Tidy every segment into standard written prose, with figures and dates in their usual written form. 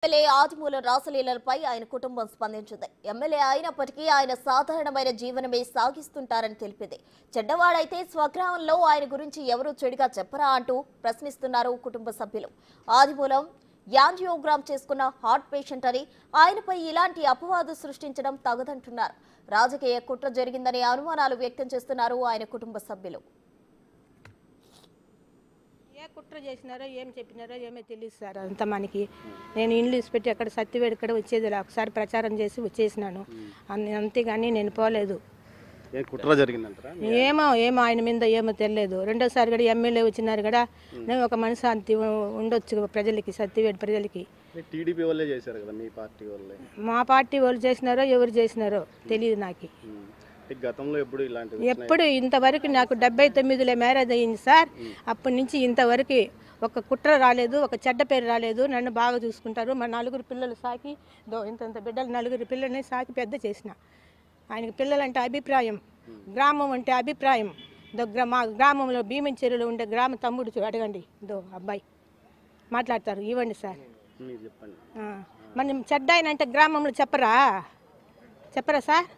MLA ఆదిమూలం రాసలీలలపై ఆయన కుటుంబం స్పందించింది. ఎమ్మెల్యే అయినప్పటికీ ఆయన సాధారణమైన జీవనమే సాగిస్తుంటారని తెలిపింది. చెడ్డవాడైతే స్వగ్రామంలో ఆయన గురించి ఎవరూ చెడుగా చెప్పరా అంటూ ప్రశ్నిస్తున్నారు కుటుంబ సభ్యులు. ఆదిమూలం యాంజియోగ్రామ్ చేసుకున్న హార్ట్ పేషెంట్ అని, ఆయనపై ఇలాంటి అపవాదు సృష్టించడం తగదంటున్నారు. రాజకీయ కుట్ర జరిగిందనే అనుమానాలు వ్యక్తం చేస్తున్నారు ఆయన కుటుంబ సభ్యులు. ఏ కుట్ర చేసినారో ఏం చెప్పినారో ఏమో తెలియదు సార్. అంత మనకి నేను ఇంగ్లీష్ పెట్టి అక్కడ సత్యవేడు ఇక్కడ వచ్చేది ఒకసారి ప్రచారం చేసి వచ్చేసినాను అంతేగాని నేను పోలేదు. ఏమో ఆయన మీద ఏమో తెలియదు. రెండోసారి కూడా ఎమ్మెల్యే వచ్చినారు కదా, నేను ఒక మనశాంతి ఉండొచ్చు ప్రజలకి, సత్యవేడు ప్రజలకి. మా పార్టీ వాళ్ళు చేసినారో ఎవరు చేసినారో తెలియదు నాకు. ఎప్పుడు ఇంతవరకు నాకు 79లో మ్యారేజ్ అయ్యింది సార్. అప్పటి నుంచి ఇంతవరకు ఒక కుట్ర రాలేదు, ఒక చెడ్డ పేరు రాలేదు. నన్ను బాగా చూసుకుంటారు. మా 4 పిల్లలు సాకి ఇంత బిడ్డలు 4 పిల్లల్ని సాకి పెద్ద చేసిన. ఆయనకి పిల్లలంటే అభిప్రాయం, గ్రామం అంటే అభిప్రాయం. మా గ్రామంలో భీమన్ చెరువులో ఉండే గ్రామ తమ్ముడు అడగండి, అబ్బాయి మాట్లాడతారు, ఇవ్వండి సార్. మనం చెడ్డ ఆయన అంటే గ్రామంలో చెప్పరా సార్?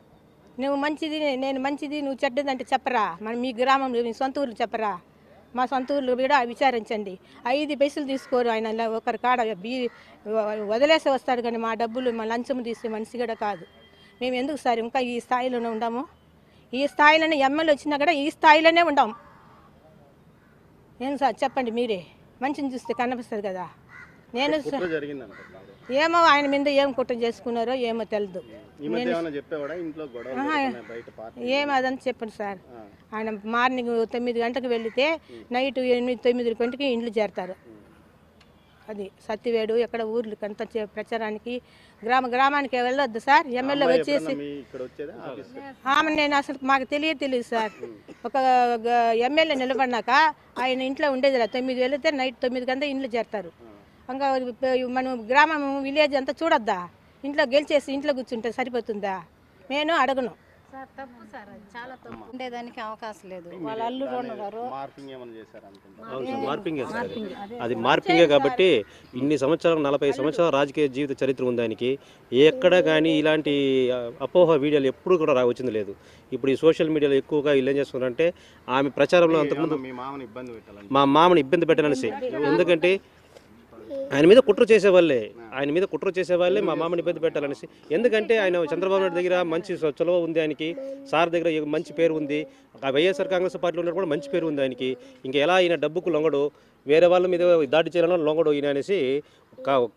నువ్వు మంచిది నేను మంచిది, నువ్వు చెడ్డదంటే చెప్పరా? మనం మీ గ్రామంలో మీ సొంత ఊర్లు చెప్పరా? మా సొంత ఊర్లో కూడా విచారించండి. 5 పైసలు తీసుకోరు ఆయన. ఒకరి కాడ వదిలేసి వస్తాడు కానీ మా డబ్బులు మా లంచం తీసే మనిషి కూడా కాదు. మేము ఎందుకు సార్ ఇంకా ఈ స్థాయిలోనే ఉండాము? ఈ స్థాయిలోనే ఎమ్మెల్యే వచ్చినా కూడా ఈ స్థాయిలోనే ఉండాము. ఏం సార్ చెప్పండి మీరే, మంచిని చూస్తే కనిపిస్తుంది కదా. నేను ఏమో ఆయన మీద ఏం కుట్ర చేసుకున్నారో ఏమో తెలియదు. ఏమో అదంతా చెప్పండి సార్. ఆయన మార్నింగ్ 9 గంటలకు వెళితే నైట్ 8-9 గంటకి ఇండ్లు చేరతారు. అది సత్యవేడు ఎక్కడ ఊర్లకి అంత ప్రచారానికి గ్రామానికి వెళ్ళొద్దు సార్. ఎమ్మెల్యే వచ్చేసి ఆమె నేను అసలు మాకు తెలియదు సార్. ఒక ఎమ్మెల్యే నిలబడినాక ఆయన ఇంట్లో ఉండేది 9 వెళితే నైట్ 9 గంటల ఇండ్లు చేరతారు. ఇంకా మనం గ్రామం విలేజ్ అంతా చూడొద్దా? ఇంట్లో గెలిచేసి ఇంట్లో కూర్చుంటే సరిపోతుందా? నేను అడగను సార్. తప్పు సార్, అది చాలా తప్పు. ఉండేదానికి అవకాశం లేదు. వాళ్ళ అల్లుడు ఉన్నారు. అది మార్పింగే కాబట్టి ఇన్ని సంవత్సరాలు 40 సంవత్సరాల రాజకీయ జీవిత చరిత్ర ఉంది ఆయనకి. ఎక్కడ కానీ ఇలాంటి అపోహ వీడియోలు ఎప్పుడు కూడా వచ్చింది లేదు. ఇప్పుడు ఈ సోషల్ మీడియాలో ఎక్కువగా వీళ్ళు ఏం చేస్తున్నారంటే ఆమె ప్రచారంలో అంతకుముందు మా మామని ఇబ్బంది పెట్టాలనేసి. ఎందుకంటే ఆయన మీద కుట్ర చేసేవాళ్ళే మా మామని ఇబ్బంది పెట్టాలనేసి. ఎందుకంటే ఆయన చంద్రబాబు నాయుడు దగ్గర మంచి చొలవ ఉంది, ఆయనకి సార్ దగ్గర మంచి పేరు ఉంది, వైఎస్ఆర్ కాంగ్రెస్ పార్టీలో ఉన్నప్పుడు కూడా మంచి పేరు ఉంది ఆయనకి. ఇంకా ఎలా ఈయన డబ్బుకు లొంగడు, వేరే వాళ్ళ మీద దాడి చేయాలన్నా లొంగడు ఈయన అనేసి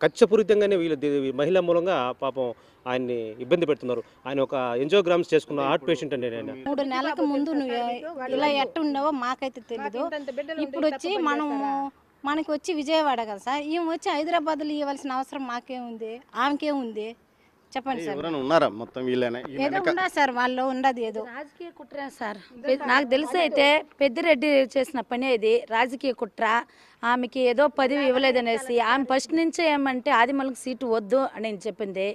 కక్షపూరితంగానే వీళ్ళు మహిళా మూలంగా పాపం ఆయన్ని ఇబ్బంది పెడుతున్నారు. ఆయన ఒక యాంజియోగ్రామ్స్ చేసుకున్న హార్ట్ పేషెంట్ అండి. ఆయన 3 నెలలకు ముందు నువ్వు ఇలా ఎట్టుండవో మాకైతే తెలీదు. ఇప్పుడు వచ్చి మనకి వచ్చి విజయవాడ కదా సార్, ఈమె వచ్చి హైదరాబాద్లో ఇవ్వాల్సిన అవసరం మాకేముంది, ఆమెకేముంది చెప్పండి సార్. ఏదో ఉండదు సార్, వాళ్ళు ఉండదు. ఏదో రాజకీయ కుట్ర సార్. నాకు తెలిసి అయితే పెద్దిరెడ్డి చేసిన పని ఇది రాజకీయ కుట్ర. ఆమెకి ఏదో పదవి ఇవ్వలేదనేసి ఆమె ఫస్ట్ నుంచే ఏమంటే ఆదిమూలంకి సీటు వద్దు అని చెప్పింది.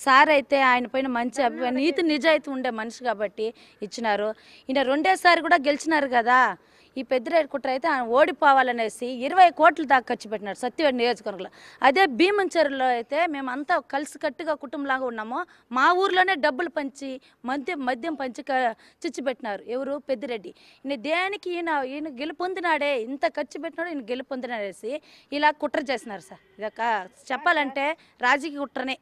సార్ అయితే ఆయన పైన మంచి నీతి నిజాయితీ ఉండే మనిషి కాబట్టి ఇచ్చినారు. ఈయన 2వ కూడా గెలిచినారు కదా. ఈ పెద్దిరెడ్డి కుట్ర అయితే ఆయన ఓడిపోవాలనేసి 20 కోట్ల దాకా ఖర్చు పెట్టినారు సత్యవేడు నియోజకవర్గంలో. అదే భీమంచెరులో అయితే మేమంతా కలిసికట్టుగా కుటుంబంలాగా ఉన్నాము. మా ఊర్లోనే డబ్బులు పంచి మద్యం పంచి చిచ్చు పెట్టినారు. ఎవరు? పెద్దిరెడ్డి. ఈయన దేనికి ఈయన గెలుపొందినాడే, ఇంత ఖర్చు పెట్టినాడు, ఈయన గెలుపొందినాడేసి ఇలా కుట్ర చేసినారు సార్. ఇదొక చెప్పాలంటే రాజకీయ కుట్రనే.